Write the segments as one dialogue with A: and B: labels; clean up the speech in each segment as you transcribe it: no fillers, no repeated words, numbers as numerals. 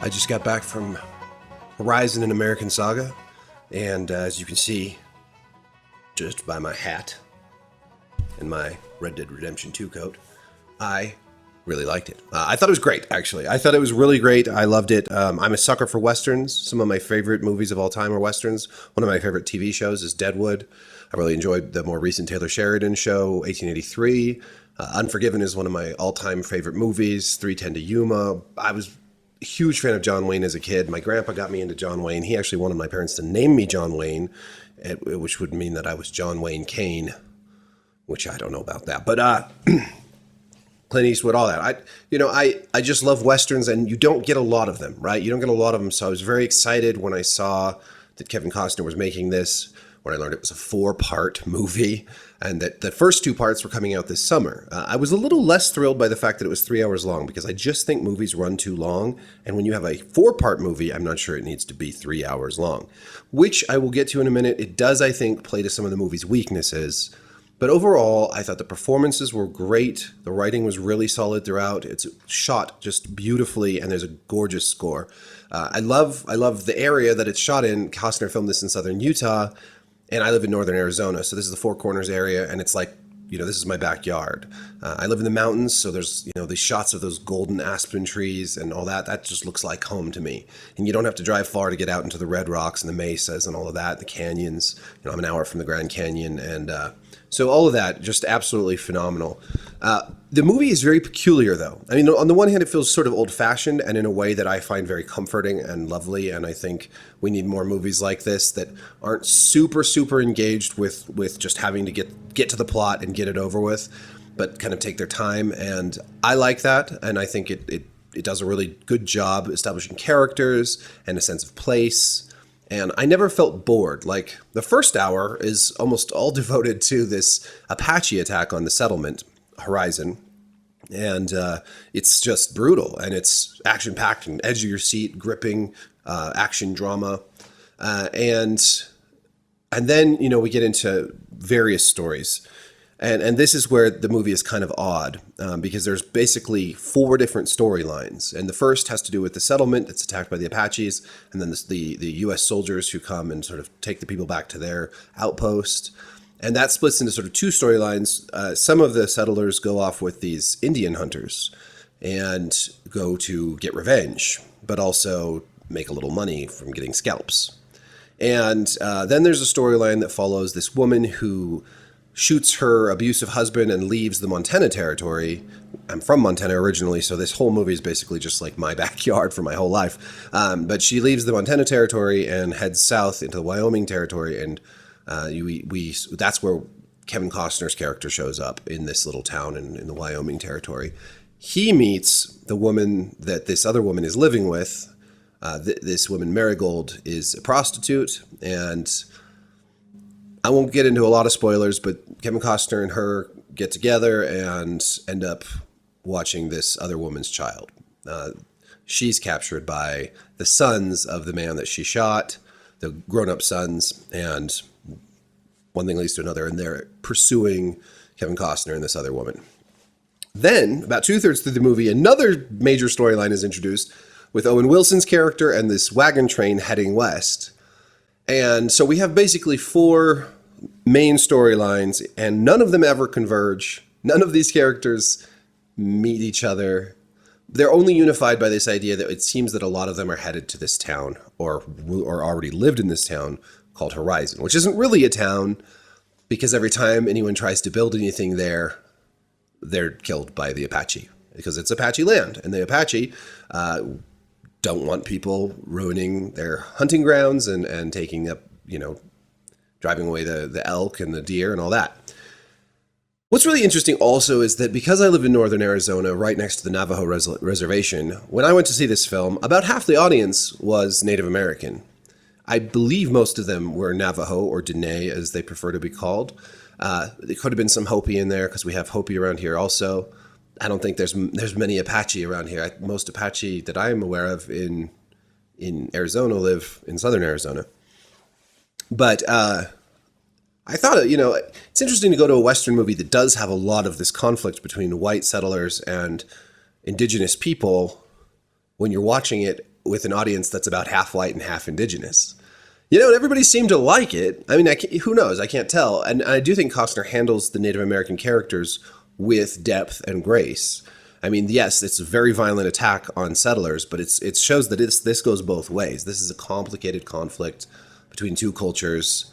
A: I just got back from Horizon and American Saga, and as you can see, just by my hat and my Red Dead Redemption 2 coat, I really liked it. I thought it was great, actually. I thought it was really great. I loved it. I'm a sucker for Westerns. Some of my favorite movies of all time are Westerns. One of my favorite TV shows is Deadwood. I really enjoyed the more recent Taylor Sheridan show, 1883. Unforgiven is one of my all-time favorite movies. 310 to Yuma. I was a huge fan of John Wayne as a kid. My grandpa got me into John Wayne. He actually wanted my parents to name me John Wayne, which would mean that I was John Wayne Kane, which I don't know about that. But Clint Eastwood, all that. I just love Westerns, and you don't get a lot of them, right? You don't get a lot of them. So I was very excited when I saw that Kevin Costner was making this, when I learned it was a 4-part movie, and that the first 2 parts were coming out this summer. I was a little less thrilled by the fact that it was 3 hours long, because I just think movies run too long. And when you have a 4-part movie, I'm not sure it needs to be 3 hours long, which I will get to in a minute. It does, I think, play to some of the movie's weaknesses. But overall, I thought the performances were great. The writing was really solid throughout. It's shot just beautifully, and there's a gorgeous score. I love the area that it's shot in. Costner filmed this in southern Utah, and I live in northern Arizona. So this is the Four Corners area, and it's like, this is my backyard. I live in the mountains, so there's, these shots of those golden aspen trees and all that. That just looks like home to me. And you don't have to drive far to get out into the red rocks and the mesas and all of that, the canyons. I'm an hour from the Grand Canyon, and so all of that, just absolutely phenomenal. The movie is very peculiar, though. I mean, on the one hand, it feels sort of old-fashioned, and in a way that I find very comforting and lovely, and I think we need more movies like this that aren't super, super engaged with just having to get to the plot and get it over with, but kind of take their time, and I like that, and I think it does a really good job establishing characters and a sense of place. And I never felt bored. Like, the first hour is almost all devoted to this Apache attack on the settlement, Horizon. And it's just brutal. And it's action-packed and edge of your seat, gripping action drama. And then, we get into various stories. And this is where the movie is kind of odd, because there's basically 4 different storylines. And the first has to do with the settlement that's attacked by the Apaches, and then the U.S. soldiers who come and sort of take the people back to their outpost. And that splits into sort of 2 storylines. Some of the settlers go off with these Indian hunters and go to get revenge, but also make a little money from getting scalps. And then there's a storyline that follows this woman who shoots her abusive husband and leaves the Montana territory. I'm from Montana originally, so this whole movie is basically just like my backyard for my whole life. But she leaves the Montana territory and heads south into the Wyoming territory, and that's where Kevin Costner's character shows up, in this little town in the Wyoming territory. He meets the woman that this other woman is living with. This woman, Marigold, is a prostitute, and I won't get into a lot of spoilers, but Kevin Costner and her get together and end up watching this other woman's child. She's captured by the sons of the man that she shot, the grown-up sons, and one thing leads to another, and they're pursuing Kevin Costner and this other woman. Then, about 2/3 through the movie, another major storyline is introduced with Owen Wilson's character and this wagon train heading west. And so we have basically 4 main storylines, and none of them ever converge. None of these characters meet each other. They're only unified by this idea that it seems that a lot of them are headed to this town, or already lived in this town called Horizon, which isn't really a town, because every time anyone tries to build anything there, they're killed by the Apache, because it's Apache land, and the Apache don't want people ruining their hunting grounds and taking up, driving away the elk and the deer and all that. What's really interesting also is that because I live in northern Arizona, right next to the Navajo reservation, when I went to see this film, about half the audience was Native American. I believe most of them were Navajo, or Dene, as they prefer to be called. There could have been some Hopi in there, because we have Hopi around here also. I don't think there's many Apache around here. Most Apache that I am aware of in Arizona live in southern Arizona. But I thought, it's interesting to go to a Western movie that does have a lot of this conflict between white settlers and indigenous people when you're watching it with an audience that's about half white and half indigenous. And everybody seemed to like it. I mean, who knows? I can't tell. And I do think Costner handles the Native American characters with depth and grace. I mean, yes, it's a very violent attack on settlers, but it shows that this goes both ways. This is a complicated conflict between two cultures,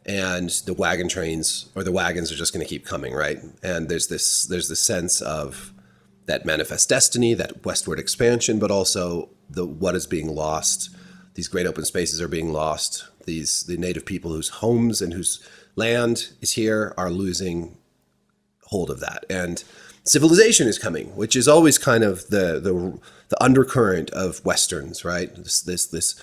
A: and the wagon trains or the wagons are just going to keep coming, right? And there's this sense of that manifest destiny, that westward expansion, but also what is being lost. These great open spaces are being lost. The native people whose homes and whose land is here are losing hold of that. And civilization is coming, which is always kind of the undercurrent of Westerns, right? This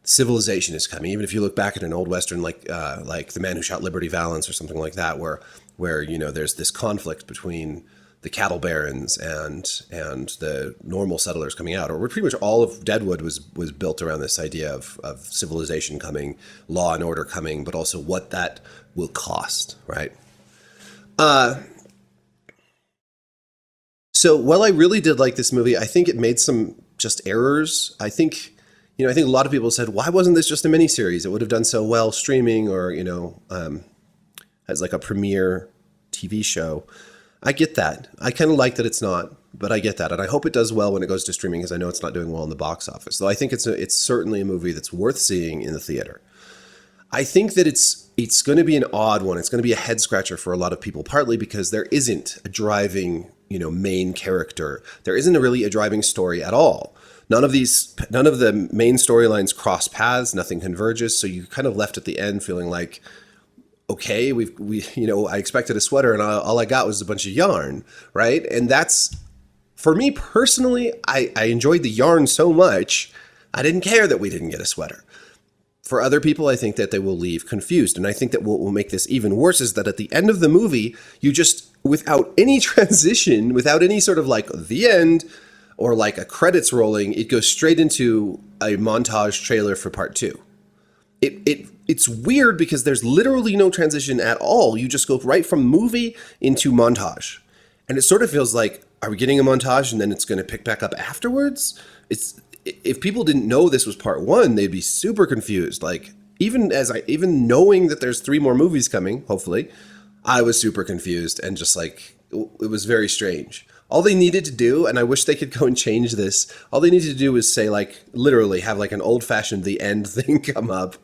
A: civilization is coming. Even if you look back at an old Western like The Man Who Shot Liberty Valance or something like that, where there's this conflict between the cattle barons and the normal settlers coming out, or pretty much all of Deadwood was built around this idea of civilization coming, law and order coming, but also what that will cost, right? So while I really did like this movie, I think it made some just errors. I think a lot of people said, why wasn't this just a miniseries? It would have done so well streaming or, as like a premiere TV show. I get that. I kind of like that it's not, but I get that. And I hope it does well when it goes to streaming, because I know it's not doing well in the box office. Though I think it's certainly a movie that's worth seeing in the theater. I think that it's going to be an odd one. It's going to be a head scratcher for a lot of people, partly because there isn't a driving, main character. There isn't really a driving story at all. None of the main storylines cross paths. Nothing converges. So you're kind of left at the end feeling like, okay, I expected a sweater and all I got was a bunch of yarn, right? And that's, for me personally, I enjoyed the yarn so much, I didn't care that we didn't get a sweater. For other people, I think that they will leave confused. And I think that what will make this even worse is that at the end of the movie, you just, without any transition, without any sort of like the end or like a credits rolling, it goes straight into a montage trailer for part 2. It's weird because there's literally no transition at all. You just go right from movie into montage. And it sort of feels like, are we getting a montage and then it's going to pick back up afterwards? If people didn't know this was part 1, they'd be super confused. Like, even knowing that there's 3 more movies coming, hopefully, I was super confused and just like, it was very strange. All they needed to do, and I wish they could go and change this, all they needed to do was say, like, literally have like an old-fashioned the end thing come up.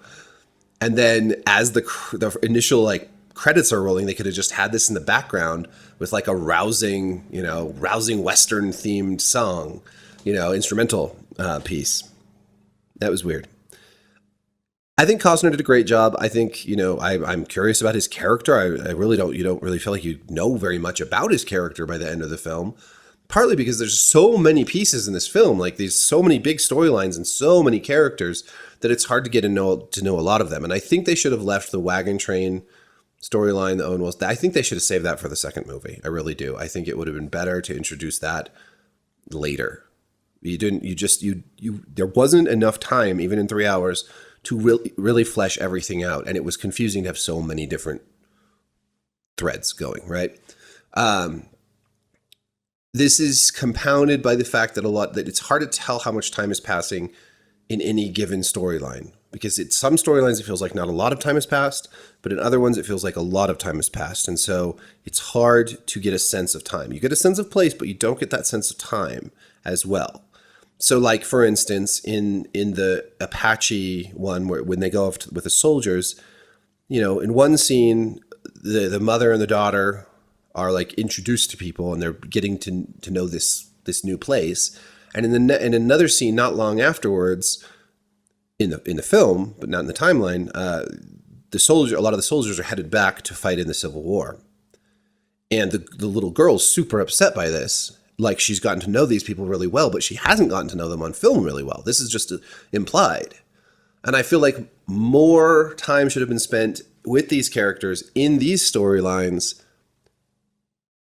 A: And then as the initial like credits are rolling, they could have just had this in the background with like a rousing Western themed song, instrumental piece. That was weird. I think Costner did a great job. I think, I'm curious about his character. I really you don't really feel like you know very much about his character by the end of the film. Partly because there's so many pieces in this film, like there's so many big storylines and so many characters that it's hard to get to know a lot of them. And I think they should have left the wagon train storyline, the Owen Wilson. I think they should have saved that for the second movie. I really do. I think it would have been better to introduce that later. There wasn't enough time, even in 3 hours, to really flesh everything out. And it was confusing to have so many different threads going, right? This is compounded by the fact that it's hard to tell how much time is passing in any given storyline, because some storylines it feels like not a lot of time has passed, but in other ones it feels like a lot of time has passed. And so it's hard to get a sense of time. You get a sense of place, but you don't get that sense of time as well. So like, for instance, in the Apache one, when they go off with the soldiers, in one scene, the mother and the daughter are like introduced to people and they're getting to know this new place. And in another scene, not long afterwards, in the film, but not in the timeline, a lot of the soldiers are headed back to fight in the Civil War. And the little girl's super upset by this. Like, she's gotten to know these people really well, but she hasn't gotten to know them on film really well. This is just implied. And I feel like more time should have been spent with these characters in these storylines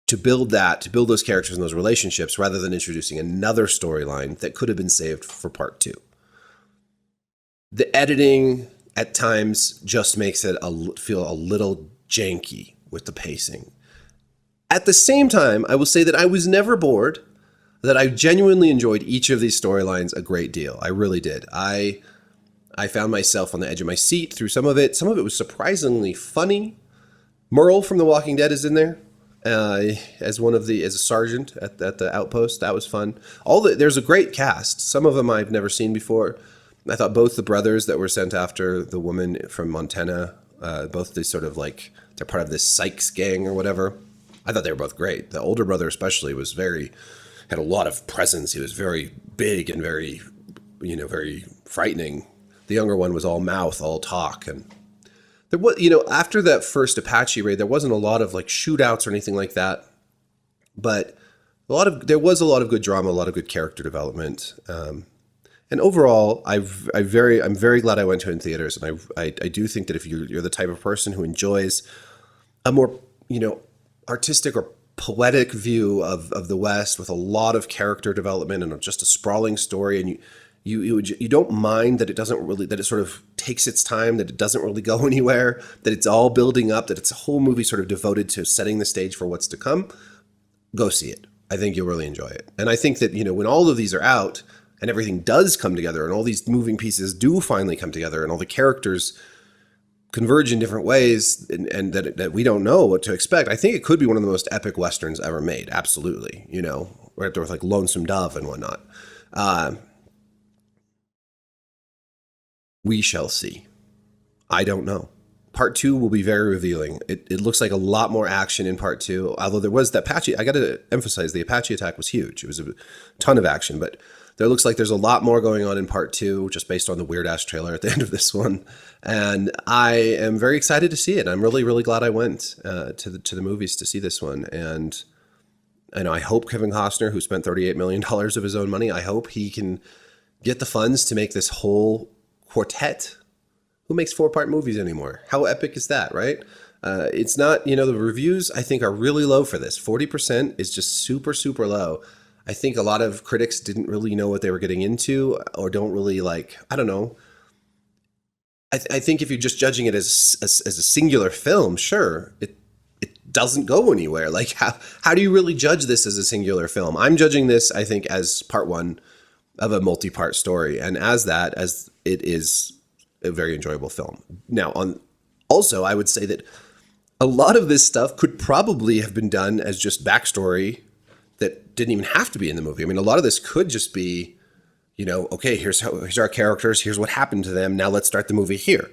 A: to build those characters and those relationships, rather than introducing another storyline that could have been saved for part 2. The editing at times just makes it feel a little janky with the pacing. At the same time, I will say that I was never bored. that I genuinely enjoyed each of these storylines a great deal. I really did. I found myself on the edge of my seat through some of it. Some of it was surprisingly funny. Merle from The Walking Dead is in there as a sergeant at the outpost. That was fun. There's a great cast. Some of them I've never seen before. I thought both the brothers that were sent after the woman from Montana, both these sort of like they're part of this Sykes gang or whatever. I thought they were both great. The older brother especially had a lot of presence. He was very big and very frightening. The younger one was all mouth, all talk, and there was, after that first Apache raid, there wasn't a lot of like shootouts or anything like that, but there was a lot of good drama, a lot of good character development, and overall, I'm very glad I went to it in theaters, and I do think that if you're the type of person who enjoys a more artistic or poetic view of the West with a lot of character development and just a sprawling story, and you don't mind that it sort of takes its time, that it doesn't really go anywhere, that it's all building up, that it's a whole movie sort of devoted to setting the stage for what's to come, go see it. I think you'll really enjoy it. And I think that, when all of these are out and everything does come together and all these moving pieces do finally come together and all the characters converge in different ways and that we don't know what to expect, I think it could be one of the most epic Westerns ever made. Absolutely. Right there with like Lonesome Dove and whatnot. We shall see. I don't know. Part 2 will be very revealing. It looks like a lot more action in part 2. Although there was the Apache, I got to emphasize the Apache attack was huge. It was a ton of action, but there looks like there's a lot more going on in part 2, just based on the weird ass trailer at the end of this one. And I am very excited to see it. I'm really, really glad I went to the movies to see this one. And I hope Kevin Costner, who spent $38 million of his own money, I hope he can get the funds to make this whole quartet. Who makes 4-part movies anymore? How epic is that, right? It's not, the reviews I think are really low for this. 40% is just super, super low. I think a lot of critics didn't really know what they were getting into or don't really I don't know. I think if you're just judging it as a singular film, sure, it doesn't go anywhere. Like how do you really judge this as a singular film? I'm judging this, I think, as part 1 of a multi-part story, and as it is a very enjoyable film. Now, also, I would say that a lot of this stuff could probably have been done as just backstory that didn't even have to be in the movie. I mean, a lot of this could just be, okay, here's our characters, here's what happened to them, now let's start the movie here,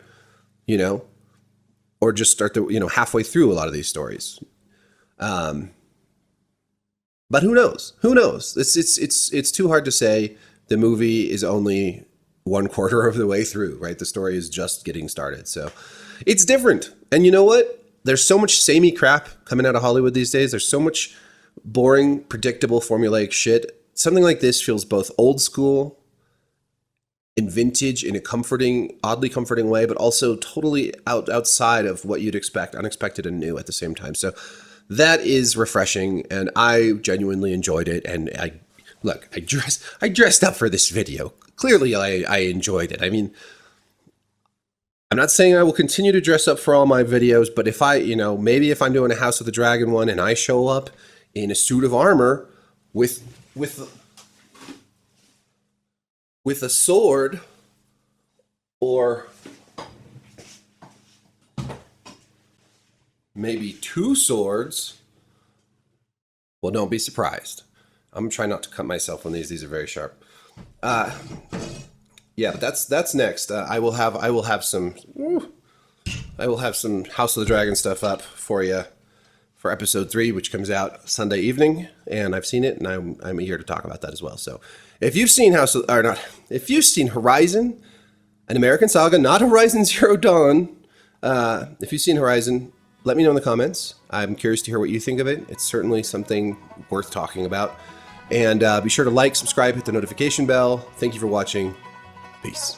A: or just start halfway through a lot of these stories. But who knows? Who knows? It's too hard to say. The movie is only 1/4 of the way through, right? The story is just getting started. So it's different. And you know what? There's so much samey crap coming out of Hollywood these days. There's so much boring, predictable, formulaic shit. Something like this feels both old school and vintage in a oddly comforting way, but also totally outside of what you'd expect, unexpected and new at the same time. So that is refreshing, and I genuinely enjoyed it. And I dressed up for this video. Clearly, I enjoyed it. I mean, I'm not saying I will continue to dress up for all my videos, but if maybe if I'm doing a House of the Dragon one and I show up in a suit of armor with a sword or maybe 2 swords, well, don't be surprised. I'm trying not to cut myself on these. These are very sharp. Yeah, but that's next. I will have some House of the Dragon stuff up for you for episode 3, which comes out Sunday evening, and I've seen it, and I'm eager to talk about that as well. So, if you've seen if you've seen Horizon, an American Saga, not Horizon Zero Dawn, if you've seen Horizon, let me know in the comments. I'm curious to hear what you think of it. It's certainly something worth talking about. And be sure to like, subscribe, hit the notification bell. Thank you for watching. Peace.